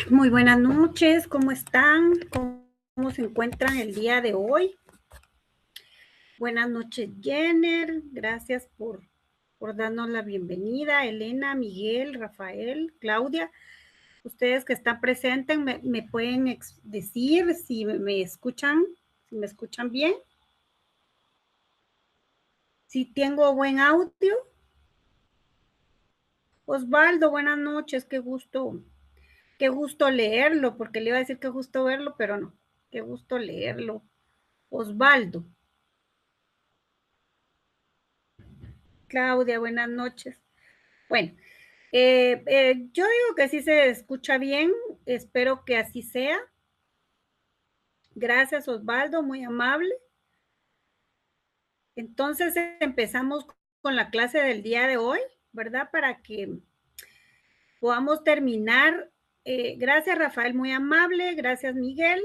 Muy buenas noches, ¿cómo están? ¿Cómo se encuentran el día de hoy? Buenas noches, Jenner, gracias por darnos la bienvenida. Elena, Miguel, Rafael, Claudia, ustedes que están presentes, ¿me pueden decir si me escuchan, si me escuchan bien? Si tengo buen audio. Osvaldo, buenas noches, qué gusto leerlo, porque le iba a decir qué gusto verlo, pero no, qué gusto leerlo. Osvaldo. Claudia, buenas noches. Bueno, yo digo que sí se escucha bien, espero que así sea. Gracias, Osvaldo, muy amable. Entonces empezamos con la clase del día de hoy, ¿verdad? Para que podamos terminar. Gracias, Rafael, muy amable. Gracias, Miguel,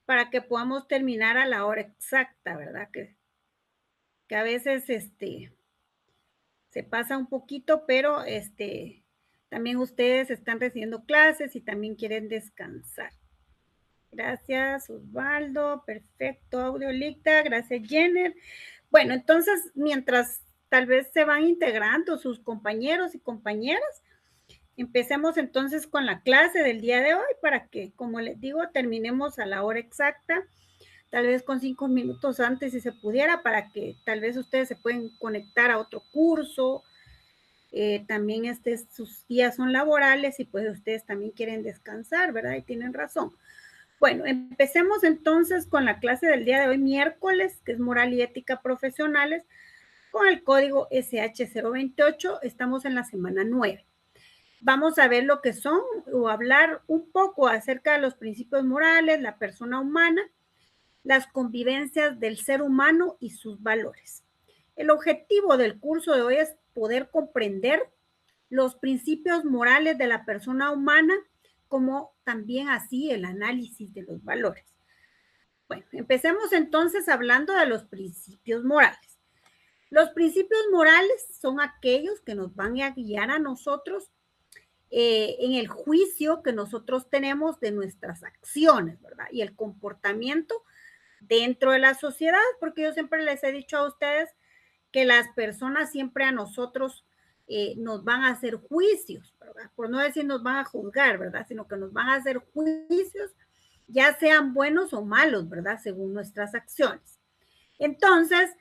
para que podamos terminar a la hora exacta, ¿verdad? Que a veces se pasa un poquito, pero también ustedes están recibiendo clases y también quieren descansar. Gracias, Osvaldo. Perfecto, Audiolita. Gracias, Jenner. Bueno, entonces, mientras tal vez se van integrando sus compañeros y compañeras, empecemos entonces con la clase del día de hoy para que, como les digo, terminemos a la hora exacta, tal vez con 5 minutos antes si se pudiera, para que tal vez ustedes se pueden conectar a otro curso. También sus días son laborales y pues ustedes también quieren descansar, ¿verdad? Y tienen razón. Bueno, empecemos entonces con la clase del día de hoy, miércoles, que es Moral y Ética Profesionales, con el código SH028. Estamos en la semana 9. Vamos a ver lo que son o hablar un poco acerca de los principios morales, la persona humana, las convivencias del ser humano y sus valores. El objetivo del curso de hoy es poder comprender los principios morales de la persona humana, como también así el análisis de los valores. Bueno, empecemos entonces hablando de los principios morales. Los principios morales son aquellos que nos van a guiar a nosotros en el juicio que nosotros tenemos de nuestras acciones, ¿verdad? Y el comportamiento dentro de la sociedad, porque yo siempre les he dicho a ustedes que las personas siempre a nosotros nos van a hacer juicios, ¿verdad? Por no decir nos van a juzgar, ¿verdad? Sino que nos van a hacer juicios, ya sean buenos o malos, ¿verdad? Según nuestras acciones. Entonces,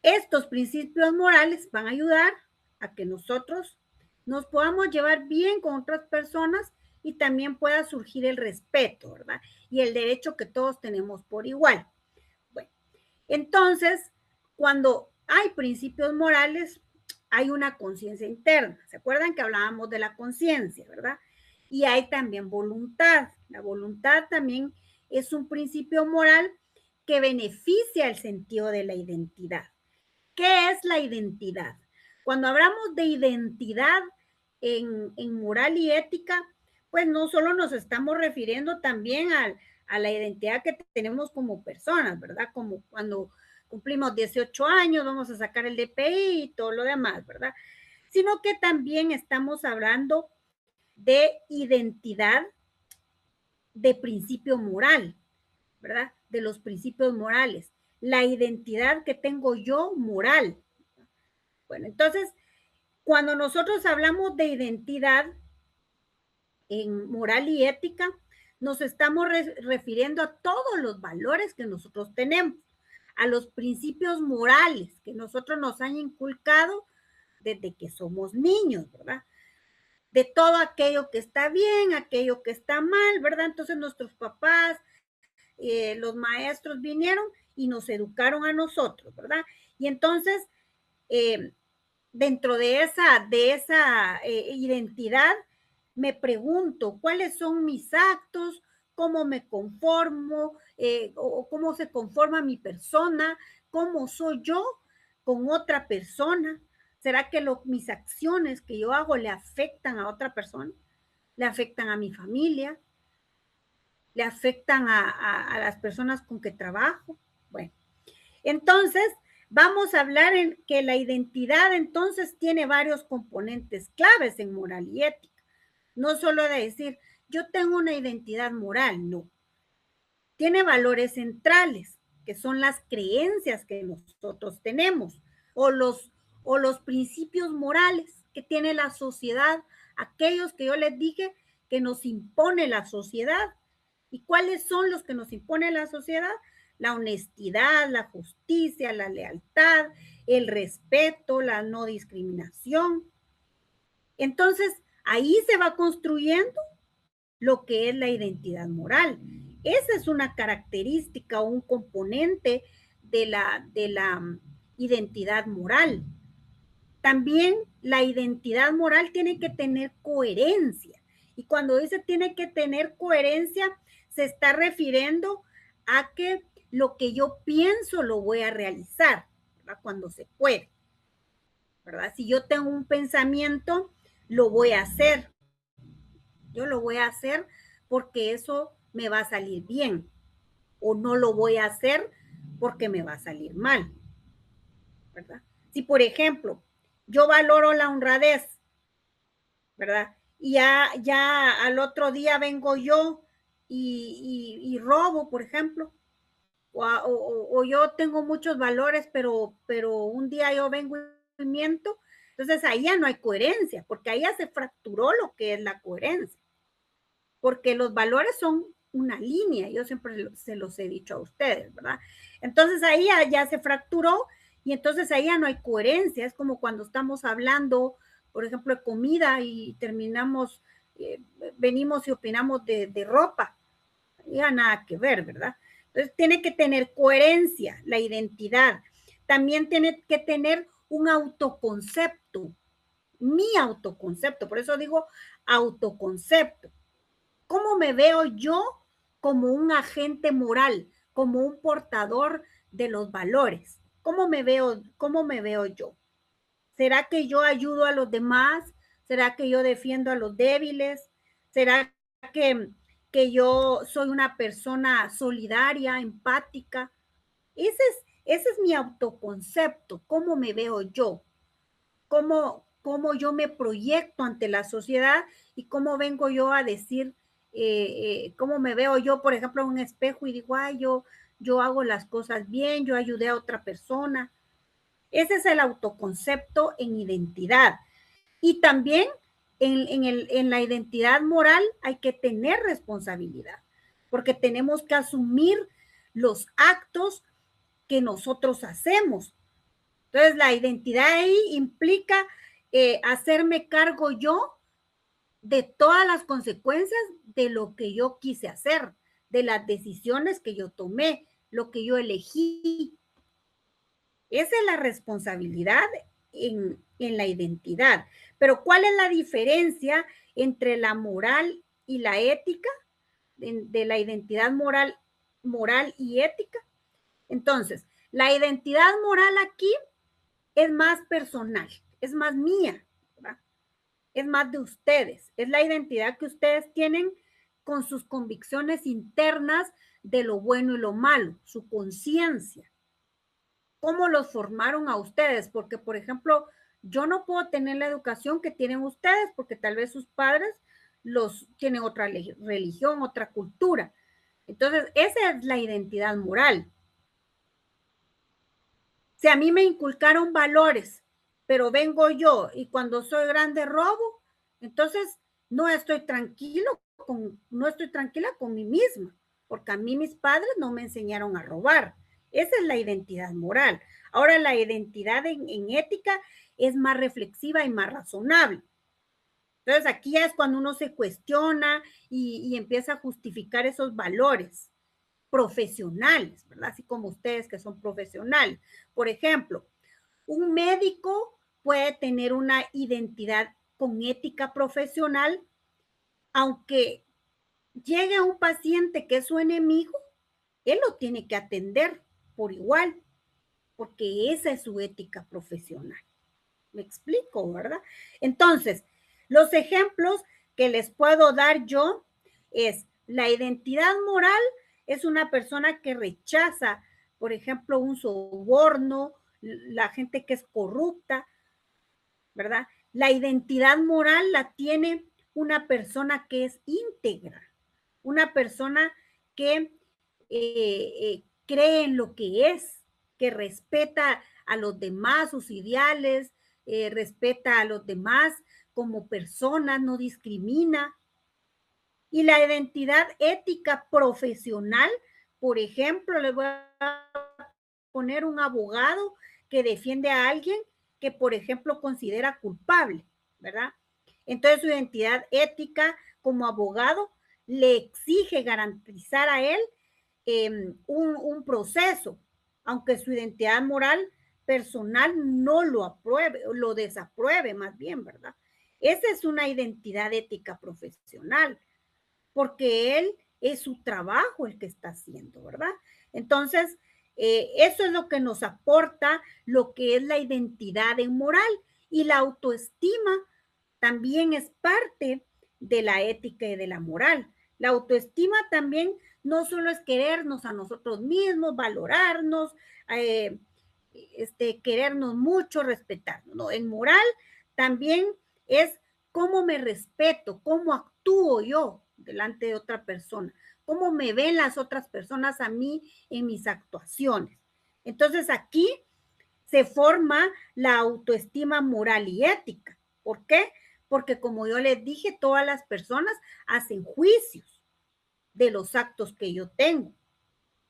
estos principios morales van a ayudar a que nosotros nos podamos llevar bien con otras personas y también pueda surgir el respeto, ¿verdad? Y el derecho que todos tenemos por igual. Bueno, entonces, cuando hay principios morales, hay una conciencia interna. ¿Se acuerdan que hablábamos de la conciencia, verdad? Y hay también voluntad. La voluntad también es un principio moral que beneficia el sentido de la identidad. ¿Qué es la identidad? Cuando hablamos de identidad en moral y ética, pues no solo nos estamos refiriendo también a la identidad que tenemos como personas, ¿verdad? Como cuando cumplimos 18 años, vamos a sacar el DPI y todo lo demás, ¿verdad? Sino que también estamos hablando de identidad de principio moral, ¿verdad? De los principios morales. La identidad que tengo yo moral. Bueno, entonces, cuando nosotros hablamos de identidad en moral y ética, nos estamos refiriendo a todos los valores que nosotros tenemos, a los principios morales que nosotros nos han inculcado desde que somos niños, ¿verdad? De todo aquello que está bien, aquello que está mal, ¿verdad? Entonces nuestros papás, los maestros vinieron y nos educaron a nosotros, ¿verdad? Y entonces, dentro de esa identidad, me pregunto cuáles son mis actos, cómo me conformo, o cómo se conforma mi persona, cómo soy yo con otra persona. ¿Será que mis acciones que yo hago le afectan a otra persona? ¿Le afectan a mi familia? ¿Le afectan a las personas con que trabajo? Bueno, entonces, vamos a hablar en que la identidad entonces tiene varios componentes claves en moral y ética. No solo de decir, yo tengo una identidad moral, no. Tiene valores centrales, que son las creencias que nosotros tenemos, o los principios morales que tiene la sociedad, aquellos que yo les dije que nos impone la sociedad. ¿Y cuáles son los que nos impone la sociedad? La honestidad, la justicia, la lealtad, el respeto, la no discriminación. Entonces, ahí se va construyendo lo que es la identidad moral. Esa es una característica o un componente de la identidad moral. También la identidad moral tiene que tener coherencia. Y cuando dice tiene que tener coherencia, se está refiriendo a que lo que yo pienso lo voy a realizar, ¿verdad? Cuando se puede, ¿verdad? Si yo tengo un pensamiento, lo voy a hacer. Yo lo voy a hacer porque eso me va a salir bien. O no lo voy a hacer porque me va a salir mal, ¿verdad? Si, por ejemplo, yo valoro la honradez, ¿verdad? Y ya al otro día vengo yo y robo, por ejemplo, o yo tengo muchos valores, pero un día yo vengo y miento, entonces ahí ya no hay coherencia, porque ahí ya se fracturó lo que es la coherencia, porque los valores son una línea, yo siempre se los he dicho a ustedes, ¿verdad? Entonces ahí ya se fracturó y entonces ahí ya no hay coherencia, es como cuando estamos hablando, por ejemplo, de comida y terminamos, venimos y opinamos de ropa, ya nada que ver, ¿verdad? Entonces tiene que tener coherencia la identidad, también tiene que tener un autoconcepto, mi autoconcepto, por eso digo autoconcepto. ¿Cómo me veo yo como un agente moral, como un portador de los valores? ¿Cómo me veo yo? ¿Será que yo ayudo a los demás? ¿Será que yo defiendo a los débiles? ¿Será que yo soy una persona solidaria, empática? Ese es mi autoconcepto, cómo me veo yo, cómo yo me proyecto ante la sociedad y cómo vengo yo a decir, cómo me veo yo, por ejemplo, en un espejo y digo, ay, yo hago las cosas bien, yo ayudé a otra persona. Ese es el autoconcepto en identidad. Y también en la identidad moral hay que tener responsabilidad, porque tenemos que asumir los actos que nosotros hacemos. Entonces, la identidad ahí implica hacerme cargo yo de todas las consecuencias de lo que yo quise hacer, de las decisiones que yo tomé, lo que yo elegí. Esa es la responsabilidad en la identidad. Pero ¿cuál es la diferencia entre la moral y la ética? De la identidad moral y ética. Entonces, la identidad moral aquí es más personal, es más mía, ¿verdad? Es más de ustedes, es la identidad que ustedes tienen con sus convicciones internas de lo bueno y lo malo, su conciencia. ¿Cómo los formaron a ustedes? Porque, por ejemplo, yo no puedo tener la educación que tienen ustedes porque tal vez sus padres los tienen otra religión, otra cultura. Entonces, esa es la identidad moral. Si a mí me inculcaron valores, pero vengo yo y cuando soy grande robo, entonces no estoy tranquila con mí misma, porque a mí mis padres no me enseñaron a robar. Esa es la identidad moral. Ahora la identidad en ética es más reflexiva y más razonable. Entonces aquí ya es cuando uno se cuestiona y empieza a justificar esos valores profesionales, ¿verdad? Así como ustedes que son profesionales. Por ejemplo, un médico puede tener una identidad con ética profesional, aunque llegue un paciente que es su enemigo, él lo tiene que atender por igual, porque esa es su ética profesional. ¿Me explico, verdad? Entonces, los ejemplos que les puedo dar yo es la identidad moral es una persona que rechaza, por ejemplo, un soborno, la gente que es corrupta, ¿verdad? La identidad moral la tiene una persona que es íntegra, una persona que cree en lo que respeta a los demás, sus ideales, respeta a los demás como personas, no discrimina. Y la identidad ética profesional, por ejemplo, les voy a poner un abogado que defiende a alguien que, por ejemplo, considera culpable, ¿verdad? Entonces su identidad ética como abogado le exige garantizar a él un proceso, aunque su identidad moral personal no lo apruebe, lo desapruebe más bien, ¿verdad? Esa es una identidad ética profesional, porque él es su trabajo el que está haciendo, ¿verdad? Entonces, eso es lo que nos aporta lo que es la identidad en moral, y la autoestima también es parte de la ética y de la moral. La autoestima también no solo es querernos a nosotros mismos, valorarnos, querernos mucho, respetarnos. No, en moral también es cómo me respeto, cómo actúo yo delante de otra persona, cómo me ven las otras personas a mí en mis actuaciones. Entonces aquí se forma la autoestima moral y ética. ¿Por qué? Porque como yo les dije, todas las personas hacen juicios de los actos que yo tengo.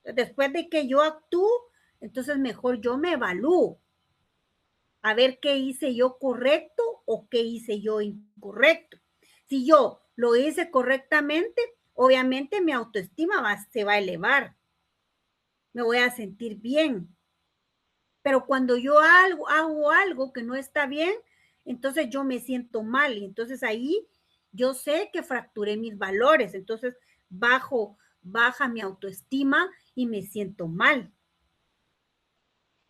Después de que yo actúo, entonces mejor yo me evalúo a ver qué hice yo correcto o qué hice yo incorrecto. Si yo lo hice correctamente, obviamente mi autoestima se va a elevar, me voy a sentir bien. Pero cuando yo hago algo que no está bien, entonces yo me siento mal, y entonces ahí yo sé que fracturé mis valores, entonces baja mi autoestima y me siento mal.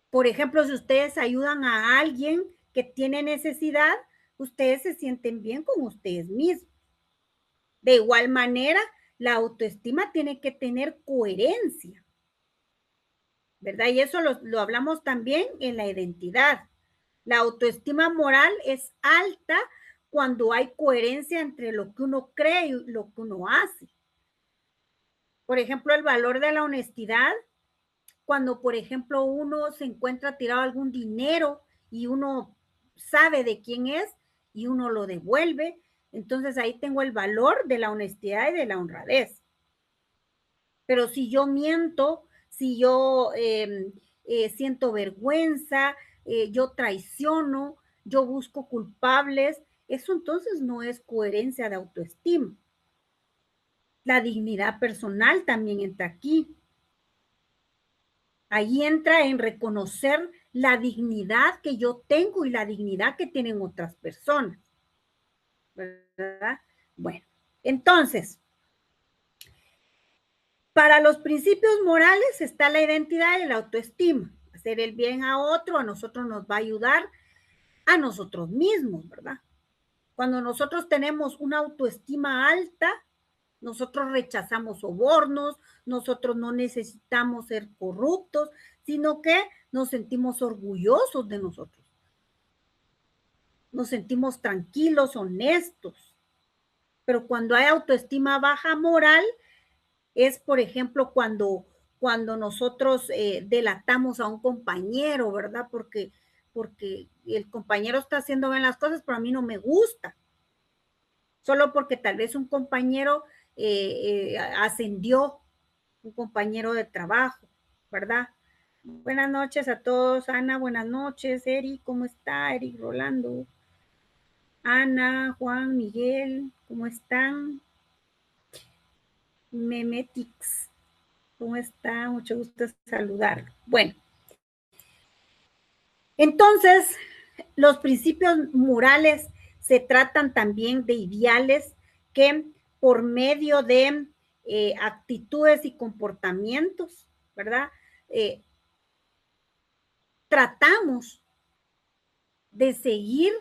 Por ejemplo, si ustedes ayudan a alguien que tiene necesidad, ustedes se sienten bien con ustedes mismos. De igual manera, la autoestima tiene que tener coherencia, ¿verdad? Y eso lo hablamos también en la identidad. La autoestima moral es alta cuando hay coherencia entre lo que uno cree y lo que uno hace. Por ejemplo, el valor de la honestidad, cuando, por ejemplo, uno se encuentra tirado algún dinero y uno sabe de quién es y uno lo devuelve, entonces ahí tengo el valor de la honestidad y de la honradez. Pero si yo miento, si yo siento vergüenza, yo traiciono, yo busco culpables, eso entonces no es coherencia de autoestima. La dignidad personal también entra aquí. Ahí entra en reconocer la dignidad que yo tengo y la dignidad que tienen otras personas, ¿verdad? Bueno, entonces, para los principios morales está la identidad y la autoestima. Hacer el bien a otro, a nosotros nos va a ayudar a nosotros mismos, ¿verdad? Cuando nosotros tenemos una autoestima alta, nosotros rechazamos sobornos, nosotros no necesitamos ser corruptos, sino que nos sentimos orgullosos de nosotros. Nos sentimos tranquilos, honestos. Pero cuando hay autoestima baja moral, es, por ejemplo, cuando nosotros delatamos a un compañero, ¿verdad? Porque el compañero está haciendo bien las cosas, pero a mí no me gusta. Solo porque tal vez un compañero ascendió, un compañero de trabajo, ¿verdad? Buenas noches a todos. Ana, buenas noches. Eric, ¿cómo está? Eric Rolando. Ana, Juan, Miguel, ¿cómo están? Memetix, ¿cómo está? Mucho gusto saludarlo. Bueno, entonces, los principios morales se tratan también de ideales que por medio de actitudes y comportamientos, ¿verdad? Tratamos de seguir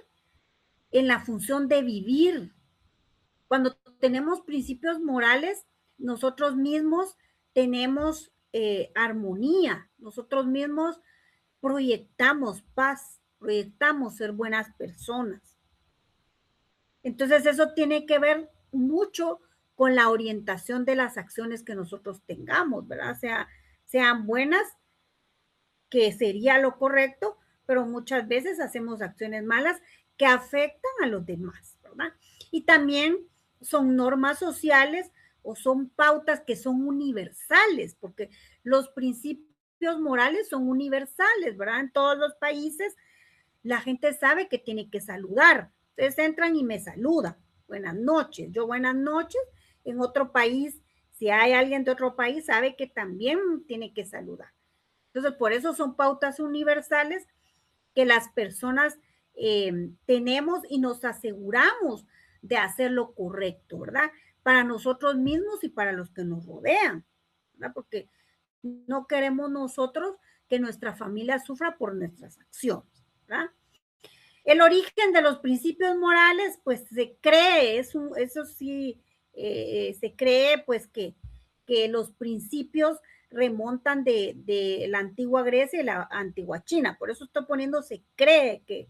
en la función de vivir. Cuando tenemos principios morales, nosotros mismos tenemos armonía, nosotros mismos proyectamos paz, proyectamos ser buenas personas. Entonces, eso tiene que ver mucho con la orientación de las acciones que nosotros tengamos, ¿verdad? Sean buenas, que sería lo correcto, pero muchas veces hacemos acciones malas que afectan a los demás, ¿verdad? Y también son normas sociales o son pautas que son universales, porque los principios morales son universales, ¿verdad? En todos los países la gente sabe que tiene que saludar. Ustedes entran y me saludan. Buenas noches. Yo buenas noches. En otro país, si hay alguien de otro país, sabe que también tiene que saludar. Entonces, por eso son pautas universales que las personas tenemos y nos aseguramos de hacer lo correcto, ¿verdad? Para nosotros mismos y para los que nos rodean, ¿verdad? Porque no queremos nosotros que nuestra familia sufra por nuestras acciones, ¿verdad? El origen de los principios morales, pues se cree, eso sí, se cree pues que los principios remontan de la antigua Grecia y la antigua China. Por eso estoy poniendo, se cree que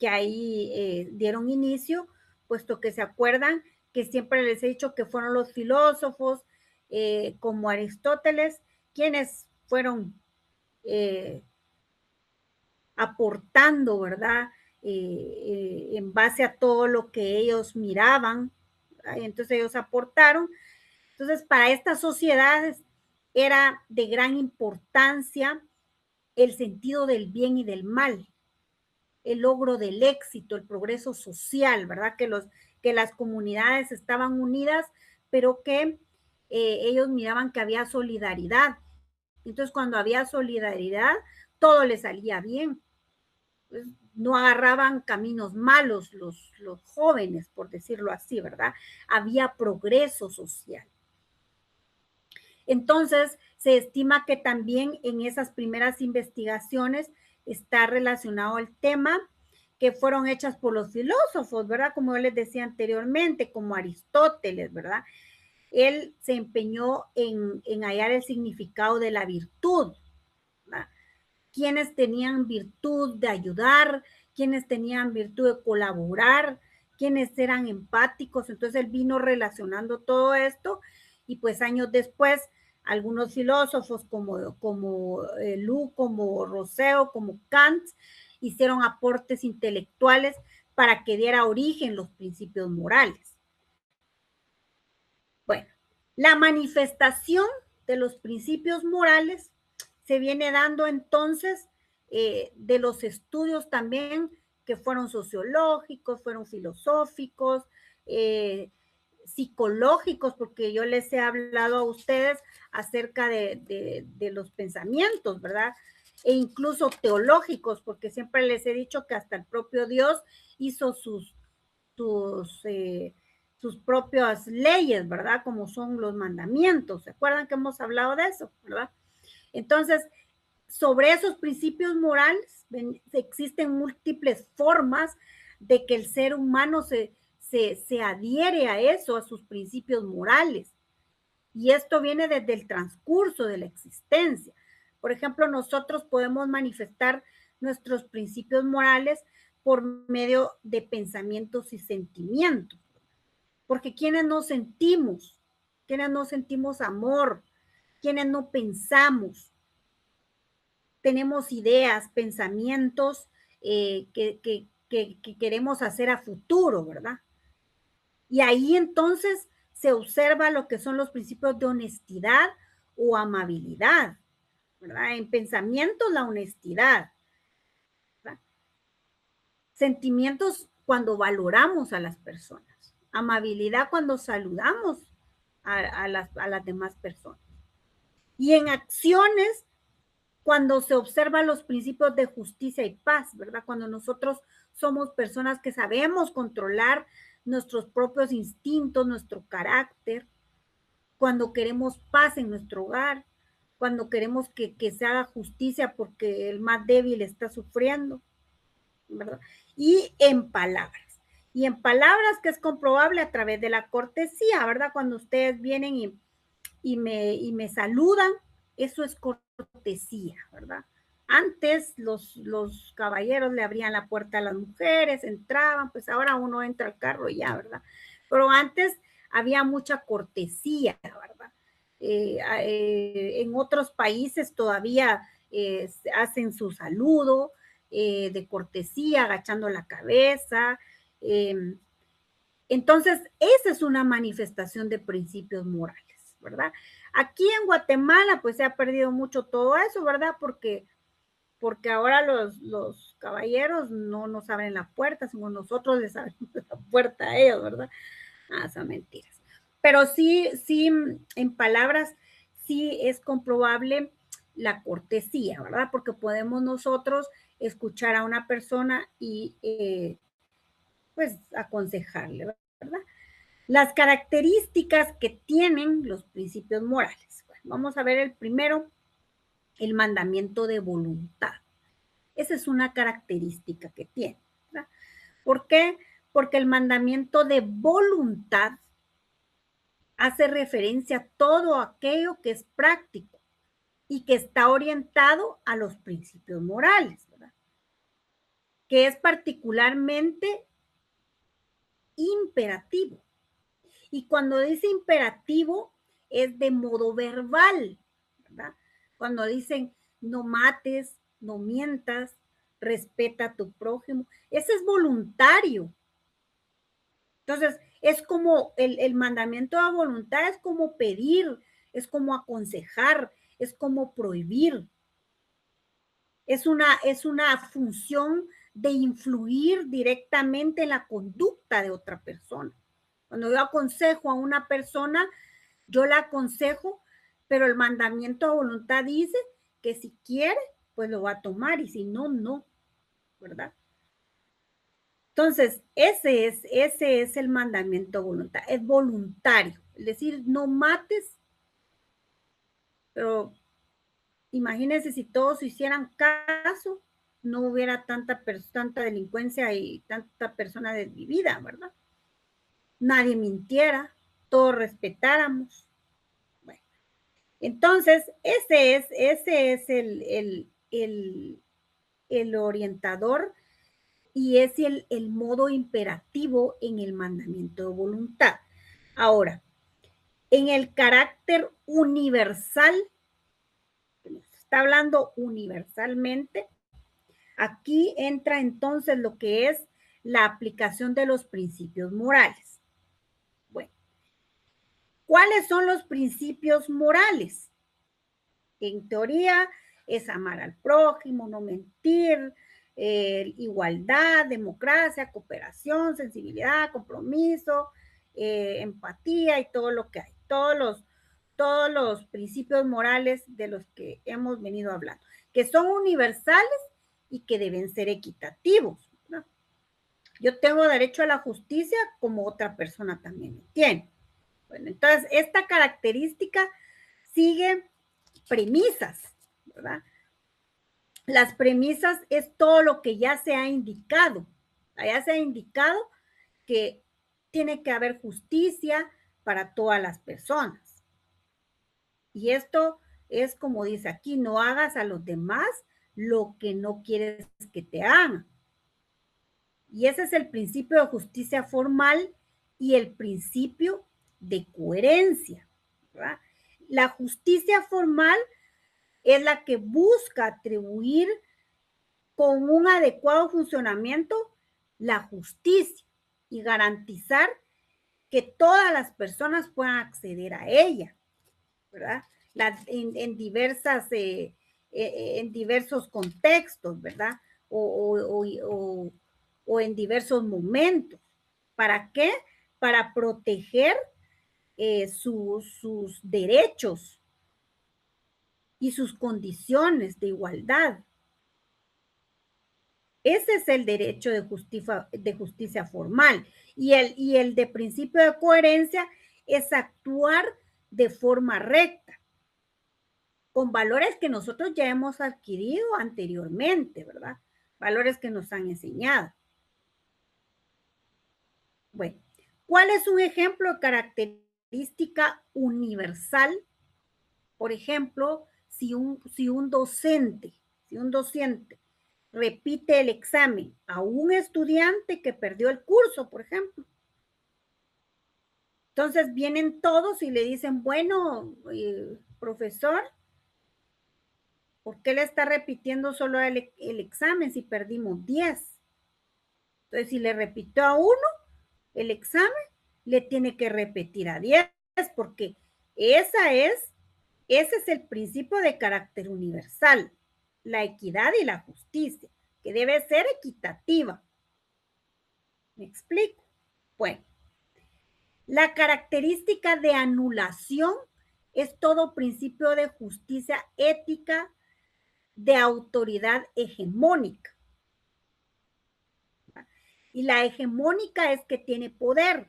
ahí dieron inicio, puesto que se acuerdan que siempre les he dicho que fueron los filósofos como Aristóteles quienes fueron aportando, ¿verdad? En base a todo lo que ellos miraban, ¿verdad? Entonces ellos aportaron. Entonces, para estas sociedades era de gran importancia el sentido del bien y del mal, el logro del éxito, el progreso social, ¿verdad? Que las comunidades estaban unidas, pero que ellos miraban que había solidaridad. Entonces, cuando había solidaridad, todo les salía bien. No agarraban caminos malos los jóvenes, por decirlo así, ¿verdad? Había progreso social. Entonces, se estima que también en esas primeras investigaciones está relacionado el tema que fueron hechas por los filósofos, ¿verdad? Como yo les decía anteriormente, como Aristóteles, ¿verdad? Él se empeñó en hallar el significado de la virtud, ¿verdad? Quienes tenían virtud de ayudar, quienes tenían virtud de colaborar, quienes eran empáticos. Entonces él vino relacionando todo esto y pues años después algunos filósofos como Lu, como Rousseau, como Kant, hicieron aportes intelectuales para que diera origen los principios morales. Bueno, la manifestación de los principios morales se viene dando entonces de los estudios también que fueron sociológicos, fueron filosóficos, psicológicos, porque yo les he hablado a ustedes acerca de los pensamientos, ¿verdad? E incluso teológicos, porque siempre les he dicho que hasta el propio Dios hizo sus sus propias leyes, ¿verdad? Como son los mandamientos. ¿Se acuerdan que hemos hablado de eso, verdad? Entonces, sobre esos principios morales existen múltiples formas de que el ser humano se adhiere a eso, a sus principios morales. Y esto viene desde el transcurso de la existencia. Por ejemplo, nosotros podemos manifestar nuestros principios morales por medio de pensamientos y sentimientos. Porque quienes no sentimos, quienes no sentimos amor, quienes no pensamos, tenemos ideas, pensamientos que queremos hacer a futuro, ¿verdad? Y ahí entonces se observa lo que son los principios de honestidad o amabilidad, ¿verdad? En pensamientos, la honestidad, ¿verdad? Sentimientos cuando valoramos a las personas, amabilidad cuando saludamos a las demás personas. Y en acciones, cuando se observan los principios de justicia y paz, ¿verdad? Cuando nosotros somos personas que sabemos controlar nuestros propios instintos, nuestro carácter, cuando queremos paz en nuestro hogar, cuando queremos que se haga justicia porque el más débil está sufriendo, ¿verdad? Y en palabras. Y en palabras que es comprobable a través de la cortesía, ¿verdad? Cuando ustedes vienen y me saludan, eso es cortesía, ¿verdad? Antes los caballeros le abrían la puerta a las mujeres, entraban, pues ahora uno entra al carro y ya, ¿verdad? Pero antes había mucha cortesía, ¿verdad? En otros países todavía hacen su saludo de cortesía, agachando la cabeza. Entonces, esa es una manifestación de principios morales, ¿verdad? Aquí en Guatemala, pues se ha perdido mucho todo eso, ¿verdad? Porque ahora los caballeros no nos abren la puerta, sino nosotros les abrimos la puerta a ellos, ¿verdad? Ah, son mentiras. Pero sí, sí, en palabras, sí es comprobable la cortesía, ¿verdad? Porque podemos nosotros escuchar a una persona y pues aconsejarle, ¿verdad? Las características que tienen los principios morales. Bueno, vamos a ver el primero, el mandamiento de voluntad. Esa es una característica que tiene, ¿verdad? ¿Por qué? Porque el mandamiento de voluntad hace referencia a todo aquello que es práctico y que está orientado a los principios morales, ¿verdad? Que es particularmente imperativo. Y cuando dice imperativo, es de modo verbal, ¿verdad? Cuando dicen no mates, no mientas, respeta a tu prójimo, ese es voluntario. Entonces, es como el mandamiento de voluntad, es como pedir, es como aconsejar, es como prohibir. Es una función de influir directamente en la conducta de otra persona. Cuando yo aconsejo a una persona, yo la aconsejo, pero el mandamiento de voluntad dice que si quiere, pues lo va a tomar y si no, no, ¿verdad? Entonces, ese es el mandamiento de voluntad, es voluntario, es decir, no mates, pero imagínense si todos hicieran caso, no hubiera tanta delincuencia y tanta persona desvivida, ¿verdad? Nadie mintiera, todos respetáramos. Bueno, entonces, ese es el orientador y es el modo imperativo en el mandamiento de voluntad. Ahora, en el carácter universal, está hablando universalmente, aquí entra entonces lo que es la aplicación de los principios morales. Bueno, ¿cuáles son los principios morales? En teoría es amar al prójimo, no mentir, igualdad, democracia, cooperación, sensibilidad, compromiso, empatía y todo lo que hay, todos los principios morales de los que hemos venido hablando, que son universales y que deben ser equitativos, ¿no? Yo tengo derecho a la justicia como otra persona también lo tiene. Bueno, entonces esta característica sigue premisas, ¿verdad? Las premisas es todo lo que ya se ha indicado. Ya se ha indicado que tiene que haber justicia para todas las personas. Y esto es como dice aquí, no hagas a los demás lo que no quieres que te hagan. Y ese es el principio de justicia formal y el principio de coherencia, ¿verdad? La justicia formal es la que busca atribuir con un adecuado funcionamiento la justicia y garantizar que todas las personas puedan acceder a ella, ¿verdad? En diversos contextos, ¿verdad? O en diversos momentos. ¿Para qué? Para proteger sus derechos y sus condiciones de igualdad. Ese es el derecho de justicia formal. Y el de principio de coherencia es actuar de forma recta, con valores que nosotros ya hemos adquirido anteriormente, ¿verdad? Valores que nos han enseñado. Bueno, ¿cuál es un ejemplo de característica universal? Por ejemplo, si un docente si un docente repite el examen a un estudiante que perdió el curso, por ejemplo, entonces vienen todos y le dicen, bueno, profesor, ¿por qué le está repitiendo solo el examen si perdimos 10? Entonces, si le repitió a uno el examen, le tiene que repetir a 10, porque ese es el principio de carácter universal, la equidad y la justicia, que debe ser equitativa. ¿Me explico? Bueno, la característica de anulación es todo principio de justicia ética, de autoridad hegemónica. Y la hegemónica es que tiene poder.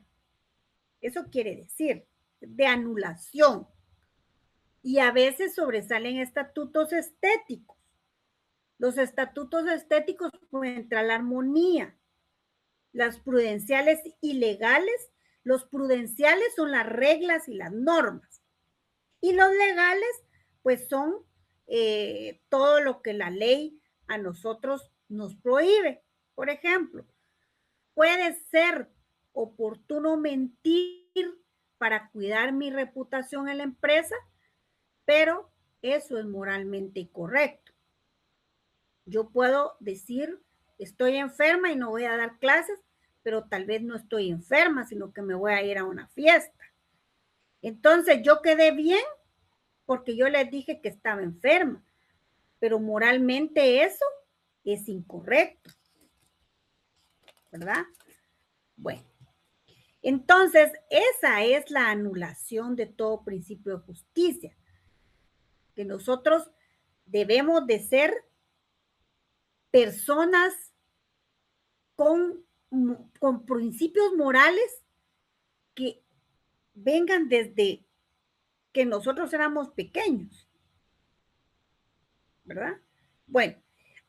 Eso quiere decir, de anulación. Y a veces sobresalen estatutos estéticos. Los estatutos estéticos pueden entrar la armonía. Las prudenciales y legales, los prudenciales son las reglas y las normas. Y los legales, pues son todo lo que la ley a nosotros nos prohíbe. Por ejemplo, puede ser oportuno mentir para cuidar mi reputación en la empresa, pero eso es moralmente incorrecto. Yo puedo decir, estoy enferma y no voy a dar clases, pero tal vez no estoy enferma, sino que me voy a ir a una fiesta. Entonces yo quedé bien porque yo les dije que estaba enferma, pero moralmente eso es incorrecto, ¿verdad? Bueno, entonces esa es la anulación de todo principio de justicia, que nosotros debemos de ser personas con principios morales que vengan desde que nosotros éramos pequeños, ¿verdad? Bueno,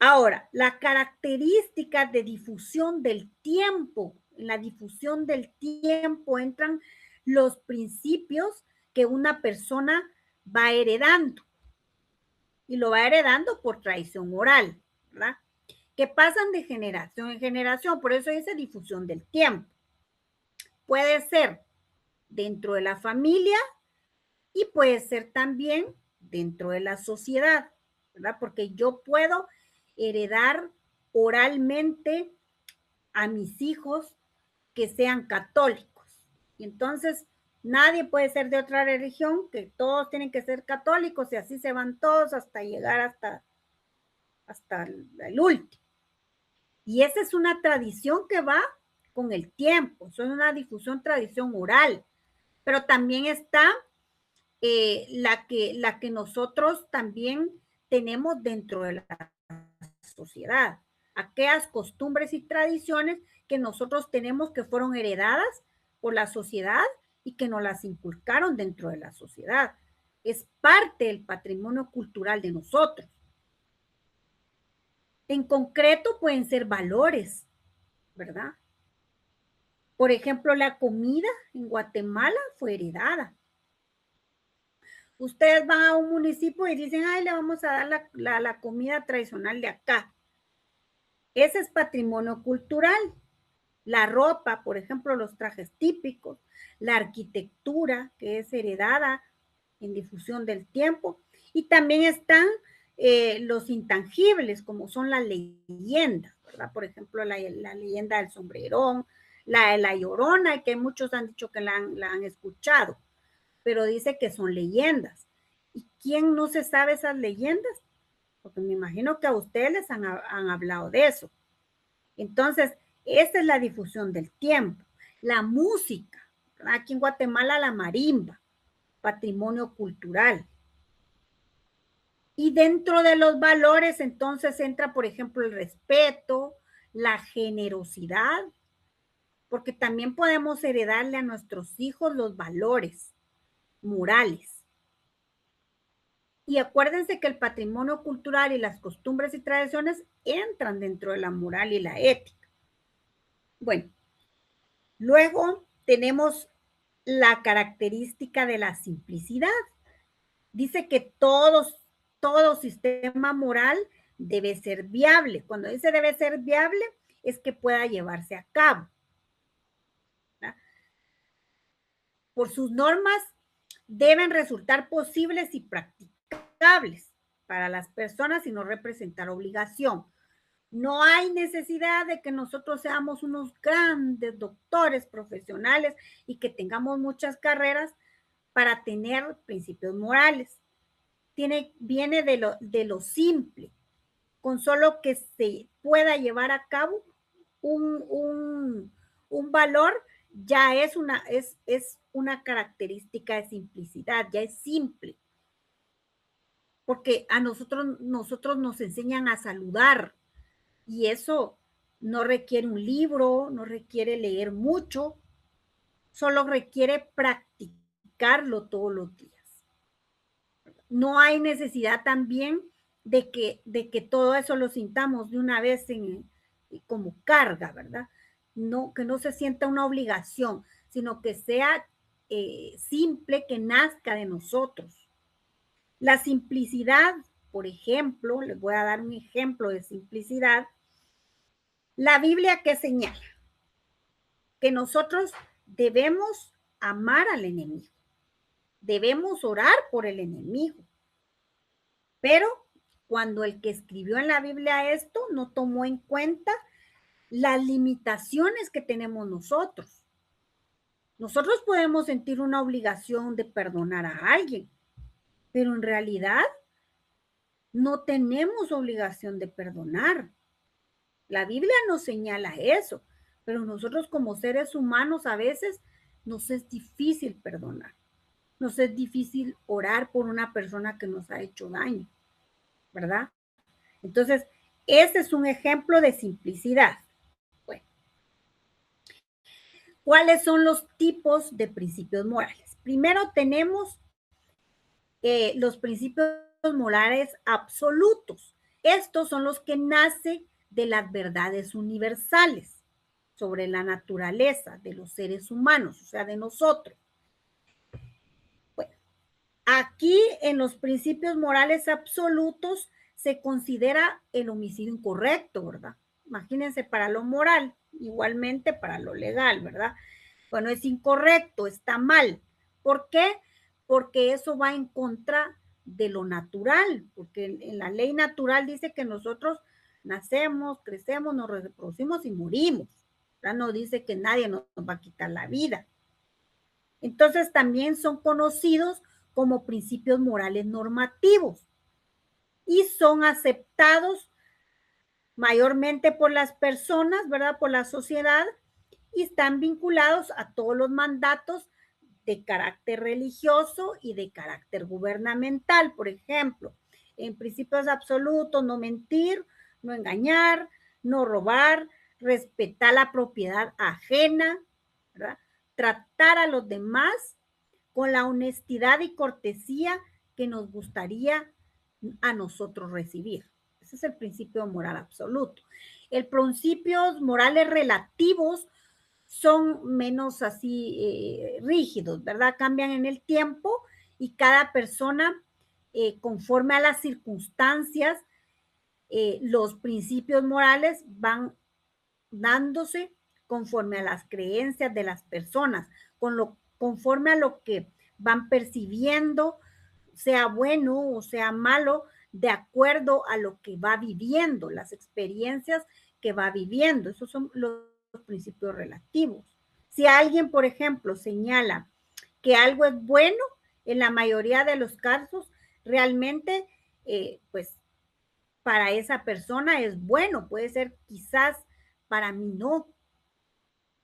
ahora, la característica de difusión del tiempo. En la difusión del tiempo entran los principios que una persona va heredando. Y lo va heredando por tradición oral, ¿verdad? Que pasan de generación en generación. Por eso dice difusión del tiempo. Puede ser dentro de la familia y puede ser también dentro de la sociedad, ¿verdad? Porque yo puedo heredar oralmente a mis hijos que sean católicos. Y entonces nadie puede ser de otra religión, que todos tienen que ser católicos y así se van todos hasta llegar hasta el último. Y esa es una tradición que va con el tiempo, eso es una difusión, tradición oral, pero también está la que nosotros también tenemos dentro de la sociedad, aquellas costumbres y tradiciones que nosotros tenemos que fueron heredadas por la sociedad y que nos las inculcaron dentro de la sociedad. Es parte del patrimonio cultural de nosotros. En concreto pueden ser valores, ¿verdad? Por ejemplo, la comida en Guatemala fue heredada. Ustedes van a un municipio y dicen, ay, le vamos a dar la comida tradicional de acá. Ese es patrimonio cultural. La ropa, por ejemplo, los trajes típicos, la arquitectura, que es heredada en difusión del tiempo. Y también están los intangibles, como son las leyendas, ¿verdad? Por ejemplo, la leyenda del sombrerón, la de la Llorona, que muchos han dicho que la han escuchado, pero dice que son leyendas. ¿Y quién no se sabe esas leyendas? Porque me imagino que a ustedes les han hablado de eso. Entonces, esa es la difusión del tiempo. La música, aquí en Guatemala la marimba, patrimonio cultural. Y dentro de los valores, entonces entra, por ejemplo, el respeto, la generosidad, porque también podemos heredarle a nuestros hijos los valores morales. Y acuérdense que el patrimonio cultural y las costumbres y tradiciones entran dentro de la moral y la ética. Bueno, luego tenemos la característica de la simplicidad. Dice que todo sistema moral debe ser viable. Cuando dice debe ser viable, es que pueda llevarse a cabo. ¿Verdad? Por sus normas, deben resultar posibles y practicables para las personas y no representar obligación. No hay necesidad de que nosotros seamos unos grandes doctores profesionales y que tengamos muchas carreras para tener principios morales. Viene de lo simple, con solo que se pueda llevar a cabo un valor, ya es una característica de simplicidad, ya es simple. Porque a nosotros nos enseñan a saludar y eso no requiere un libro, no requiere leer mucho, solo requiere practicarlo todos los días. No hay necesidad también de que todo eso lo sintamos de una vez como carga, ¿verdad? No, que no se sienta una obligación, sino que sea simple, que nazca de nosotros. La simplicidad, por ejemplo, les voy a dar un ejemplo de simplicidad. La Biblia que señala que nosotros debemos amar al enemigo, debemos orar por el enemigo, pero cuando el que escribió en la Biblia esto no tomó en cuenta las limitaciones que tenemos nosotros. Nosotros podemos sentir una obligación de perdonar a alguien, pero en realidad no tenemos obligación de perdonar. La Biblia nos señala eso, pero nosotros como seres humanos a veces nos es difícil perdonar, nos es difícil orar por una persona que nos ha hecho daño, ¿verdad? Entonces, ese es un ejemplo de simplicidad. Bueno, ¿cuáles son los tipos de principios morales? Primero tenemos los principios morales absolutos. Estos son los que nacen de las verdades universales sobre la naturaleza de los seres humanos, o sea, de nosotros. Bueno, aquí en los principios morales absolutos se considera el homicidio incorrecto, ¿verdad? Imagínense para lo moral, igualmente para lo legal, ¿verdad? Bueno, es incorrecto, está mal. ¿Por qué? Porque eso va en contra de lo natural, porque en la ley natural dice que nosotros nacemos, crecemos, nos reproducimos y morimos. Ya no dice que nadie nos va a quitar la vida. Entonces también son conocidos como principios morales normativos y son aceptados mayormente por las personas, ¿verdad? Por la sociedad y están vinculados a todos los mandatos de carácter religioso y de carácter gubernamental. Por ejemplo, en principios absolutos, no mentir, no engañar, no robar, respetar la propiedad ajena, ¿verdad? Tratar a los demás con la honestidad y cortesía que nos gustaría a nosotros recibir. Ese es el principio moral absoluto. El principios morales relativos son menos así rígidos, ¿verdad? Cambian en el tiempo y cada persona, conforme a las circunstancias, los principios morales van dándose conforme a las creencias de las personas, conforme a lo que van percibiendo, sea bueno o sea malo, de acuerdo a lo que va viviendo, las experiencias que va viviendo. Esos son los principios relativos. Si alguien, por ejemplo, señala que algo es bueno, en la mayoría de los casos, realmente, pues, para esa persona es bueno, puede ser quizás para mí no,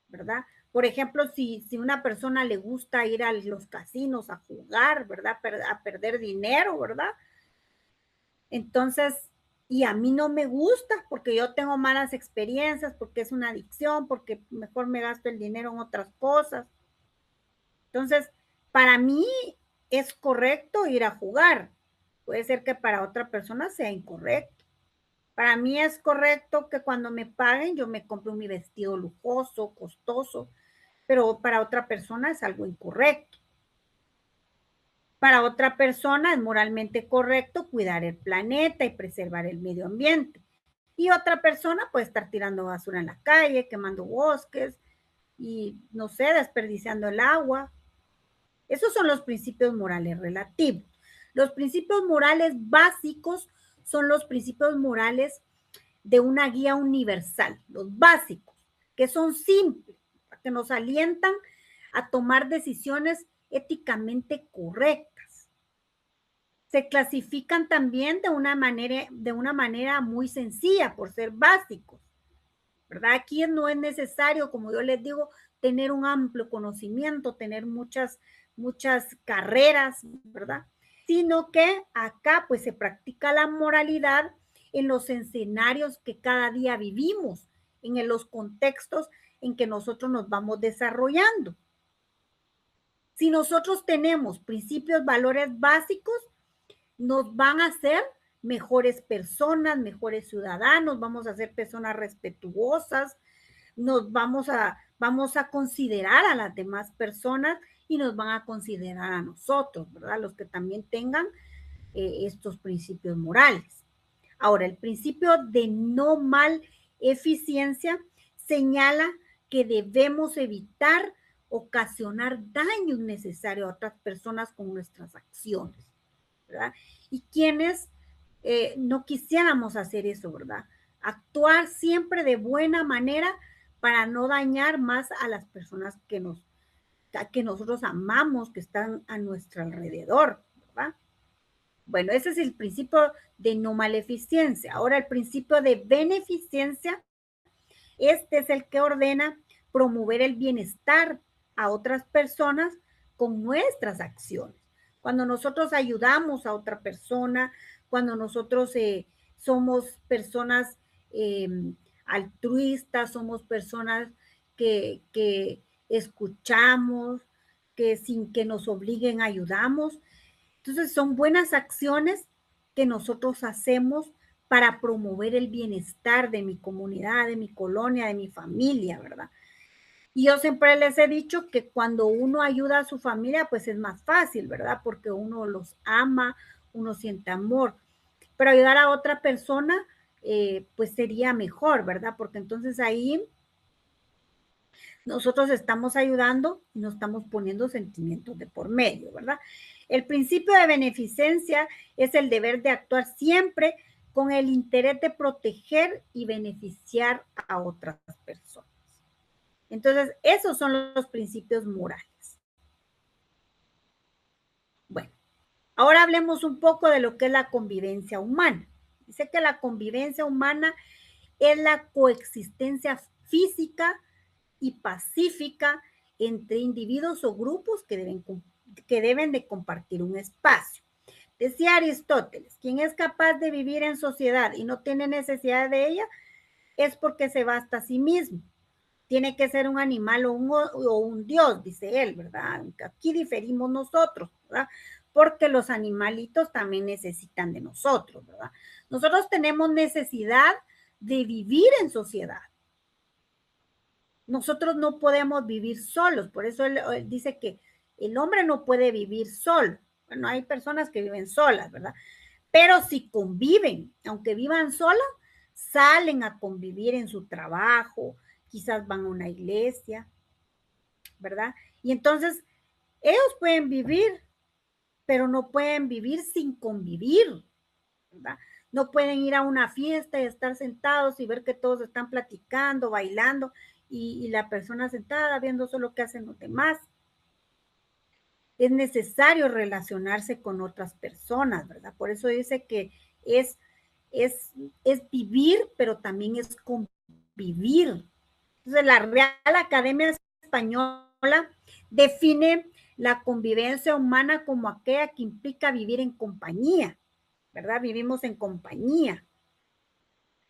¿verdad? Por ejemplo, si una persona le gusta ir a los casinos a jugar, ¿verdad? A perder dinero, ¿verdad? Entonces, y a mí no me gusta porque yo tengo malas experiencias, porque es una adicción, porque mejor me gasto el dinero en otras cosas. Entonces, para mí es correcto ir a jugar. Puede ser que para otra persona sea incorrecto. Para mí es correcto que cuando me paguen yo me compre mi vestido lujoso, costoso, pero para otra persona es algo incorrecto. Para otra persona es moralmente correcto cuidar el planeta y preservar el medio ambiente. Y otra persona puede estar tirando basura en la calle, quemando bosques y, no sé, desperdiciando el agua. Esos son los principios morales relativos. Los principios morales básicos son los principios morales de una guía universal, los básicos, que son simples, que nos alientan a tomar decisiones éticamente correctas. Se clasifican también de una manera muy sencilla por ser básicos, ¿verdad? Aquí no es necesario, como yo les digo, tener un amplio conocimiento, tener muchas carreras, ¿verdad? Sino que acá pues se practica la moralidad en los escenarios que cada día vivimos, en los contextos en que nosotros nos vamos desarrollando. Si nosotros tenemos principios, valores básicos, nos van a hacer mejores personas, mejores ciudadanos, vamos a ser personas respetuosas, nos vamos a considerar a las demás personas y nos van a considerar a nosotros, ¿verdad? Los que también tengan estos principios morales. Ahora, el principio de no maleficiencia señala que debemos evitar ocasionar daño innecesario a otras personas con nuestras acciones, ¿verdad? Y quienes no quisiéramos hacer eso, ¿verdad? Actuar siempre de buena manera para no dañar más a las personas que nosotros amamos, que están a nuestro alrededor, ¿verdad? Bueno, ese es el principio de no maleficencia. Ahora, el principio de beneficencia, este es el que ordena promover el bienestar a otras personas con nuestras acciones. Cuando nosotros ayudamos a otra persona, cuando nosotros somos personas eh, altruistas, somos personas que escuchamos, que sin que nos obliguen ayudamos. Entonces son buenas acciones que nosotros hacemos para promover el bienestar de mi comunidad, de mi colonia, de mi familia, ¿verdad? Y yo siempre les he dicho que cuando uno ayuda a su familia, pues es más fácil, ¿verdad? Porque uno los ama, uno siente amor. Pero ayudar a otra persona, pues sería mejor, ¿verdad? Porque entonces ahí nosotros estamos ayudando y no estamos poniendo sentimientos de por medio, ¿verdad? El principio de beneficencia es el deber de actuar siempre con el interés de proteger y beneficiar a otras personas. Entonces, esos son los principios morales. Bueno, ahora hablemos un poco de lo que es la convivencia humana. Dice que la convivencia humana es la coexistencia física y pacífica entre individuos o grupos que deben de compartir un espacio. Decía Aristóteles, quien es capaz de vivir en sociedad y no tiene necesidad de ella, es porque se basta a sí mismo. Tiene que ser un animal o un dios, dice él, ¿verdad? Aquí diferimos nosotros, ¿verdad? Porque los animalitos también necesitan de nosotros, ¿verdad? Nosotros tenemos necesidad de vivir en sociedad. Nosotros no podemos vivir solos, por eso él dice que el hombre no puede vivir solo. Bueno, hay personas que viven solas, ¿verdad? Pero si conviven, aunque vivan solas, salen a convivir en su trabajo, quizás van a una iglesia, ¿verdad? Y entonces ellos pueden vivir, pero no pueden vivir sin convivir, ¿verdad? No pueden ir a una fiesta y estar sentados y ver que todos están platicando, bailando y la persona sentada viendo solo qué hacen los demás. Es necesario relacionarse con otras personas, ¿verdad? Por eso dice que es, es, es vivir, pero también es convivir. Entonces, la Real Academia Española define la convivencia humana como aquella que implica vivir en compañía, ¿verdad? Vivimos en compañía.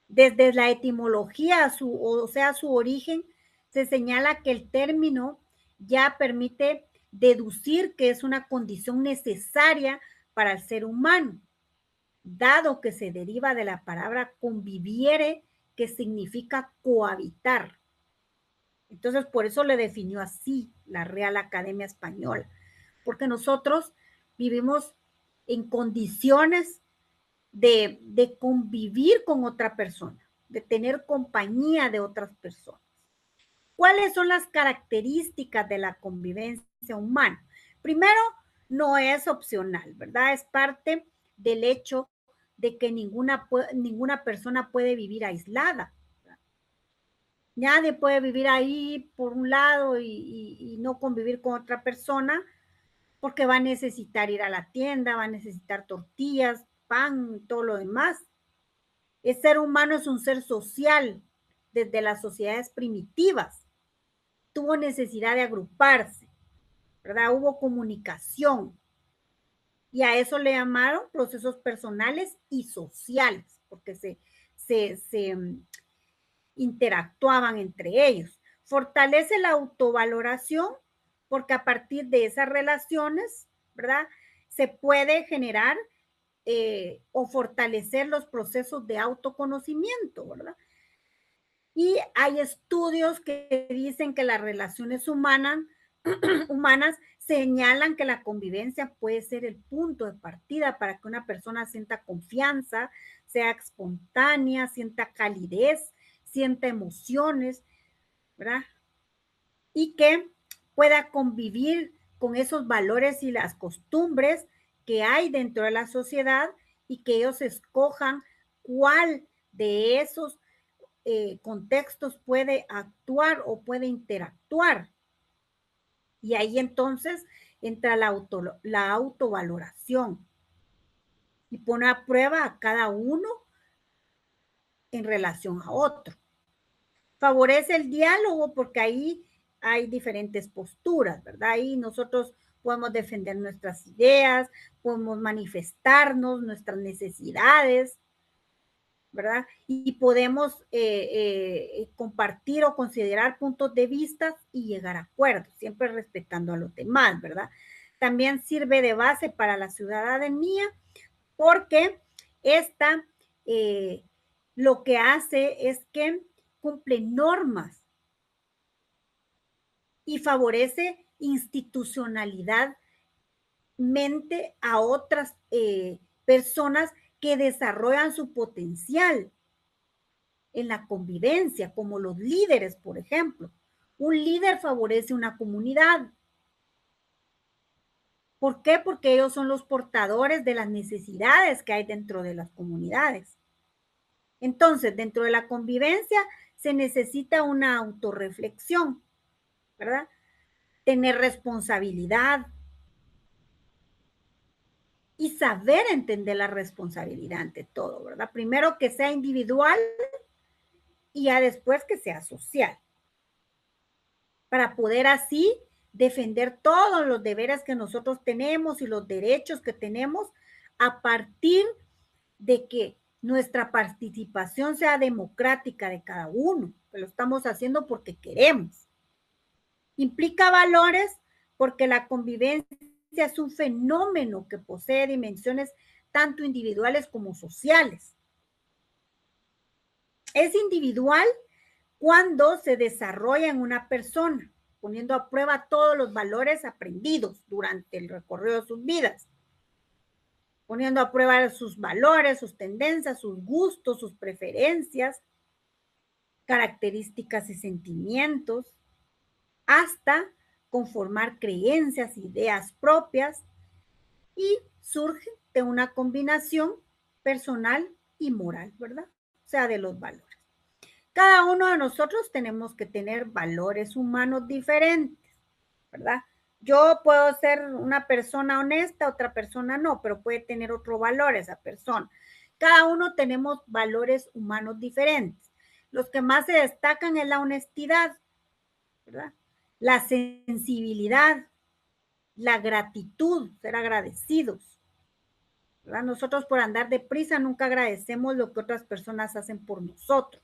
Desde la etimología, o sea, su origen, se señala que el término ya permite deducir que es una condición necesaria para el ser humano, dado que se deriva de la palabra conviviere, que significa cohabitar. Entonces, por eso le definió así la Real Academia Española, porque nosotros vivimos en condiciones de convivir con otra persona, de tener compañía de otras personas. ¿Cuáles son las características de la convivencia humana? Primero, no es opcional, ¿verdad? Es parte del hecho de que ninguna persona puede vivir aislada. Nadie puede vivir ahí por un lado y no convivir con otra persona porque va a necesitar ir a la tienda, va a necesitar tortillas, pan, todo lo demás. El ser humano es un ser social desde las sociedades primitivas. Tuvo necesidad de agruparse, ¿verdad? Hubo comunicación y a eso le llamaron procesos personales y sociales, porque se interactuaban entre ellos. Fortalece la autovaloración porque a partir de esas relaciones, ¿verdad? Se puede generar o fortalecer los procesos de autoconocimiento, ¿verdad? Y hay estudios que dicen que las relaciones humanas señalan que la convivencia puede ser el punto de partida para que una persona sienta confianza, sea espontánea, sienta calidez, sienta emociones, ¿verdad? Y que pueda convivir con esos valores y las costumbres que hay dentro de la sociedad y que ellos escojan cuál de esos contextos puede actuar o puede interactuar. Y ahí entonces entra la autovaloración y pone a prueba a cada uno en relación a otro. Favorece el diálogo porque ahí hay diferentes posturas, ¿verdad? Ahí nosotros podemos defender nuestras ideas, podemos manifestarnos, nuestras necesidades, ¿verdad? Y podemos compartir o considerar puntos de vista y llegar a acuerdos, siempre respetando a los demás, ¿verdad? También sirve de base para la ciudadanía porque esta lo que hace es que cumple normas y favorece institucionalidad mente a otras personas que desarrollan su potencial en la convivencia, como los líderes, por ejemplo. Un líder favorece una comunidad. ¿Por qué? Porque ellos son los portadores de las necesidades que hay dentro de las comunidades. Entonces, dentro de la convivencia se necesita una autorreflexión, ¿verdad? Tener responsabilidad y saber entender la responsabilidad ante todo, ¿verdad? Primero que sea individual y ya después que sea social, para poder así defender todos los deberes que nosotros tenemos y los derechos que tenemos a partir de que nuestra participación sea democrática de cada uno, que lo estamos haciendo porque queremos. Implica valores porque la convivencia es un fenómeno que posee dimensiones tanto individuales como sociales. Es individual cuando se desarrolla en una persona, poniendo a prueba todos los valores aprendidos durante el recorrido de sus vidas, poniendo a prueba sus valores, sus tendencias, sus gustos, sus preferencias, características y sentimientos, hasta conformar creencias, ideas propias y surge de una combinación personal y moral, ¿verdad? O sea, de los valores. Cada uno de nosotros tenemos que tener valores humanos diferentes, ¿verdad? Yo puedo ser una persona honesta, otra persona no, pero puede tener otro valor esa persona. Cada uno tenemos valores humanos diferentes. Los que más se destacan es la honestidad, ¿verdad? La sensibilidad, la gratitud, ser agradecidos, ¿verdad? Nosotros por andar deprisa nunca agradecemos lo que otras personas hacen por nosotros.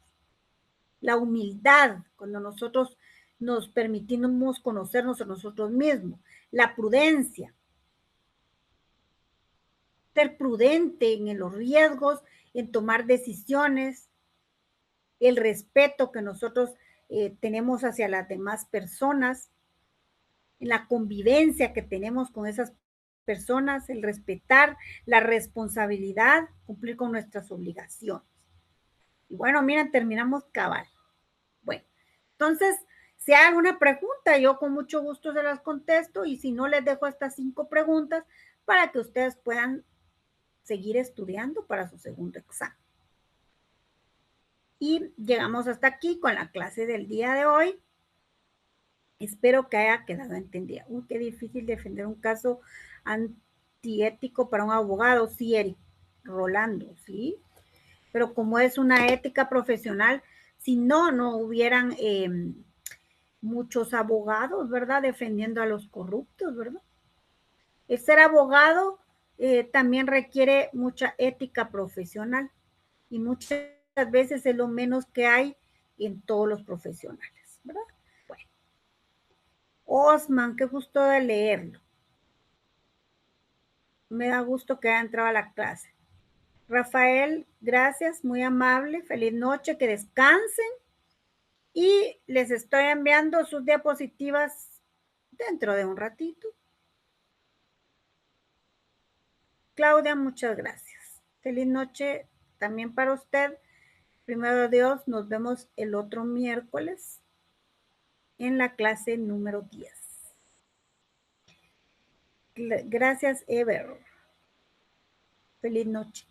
La humildad, cuando nosotros nos permitimos conocernos a nosotros mismos. La prudencia, ser prudente en los riesgos, en tomar decisiones, el respeto que nosotros tenemos hacia las demás personas, en la convivencia que tenemos con esas personas, el respetar la responsabilidad, cumplir con nuestras obligaciones. Y bueno, miren, terminamos cabal. Bueno, entonces, si hay alguna pregunta, yo con mucho gusto se las contesto y si no, les dejo estas 5 preguntas para que ustedes puedan seguir estudiando para su segundo examen. Y llegamos hasta aquí con la clase del día de hoy. Espero que haya quedado entendida. Uy, qué difícil defender un caso antiético para un abogado, sí, Eric, Rolando, sí. Pero como es una ética profesional, si no, no hubieran muchos abogados, ¿verdad? Defendiendo a los corruptos, ¿verdad? El ser abogado también requiere mucha ética profesional y muchas veces es lo menos que hay en todos los profesionales, ¿verdad? Bueno, Osman, qué gusto de leerlo. Me da gusto que haya entrado a la clase. Rafael, gracias, muy amable, feliz noche, que descansen y les estoy enviando sus diapositivas dentro de un ratito. Claudia, muchas gracias. Feliz noche también para usted. Primero Dios, nos vemos el otro miércoles en la clase número 10. Gracias, Ever. Feliz noche.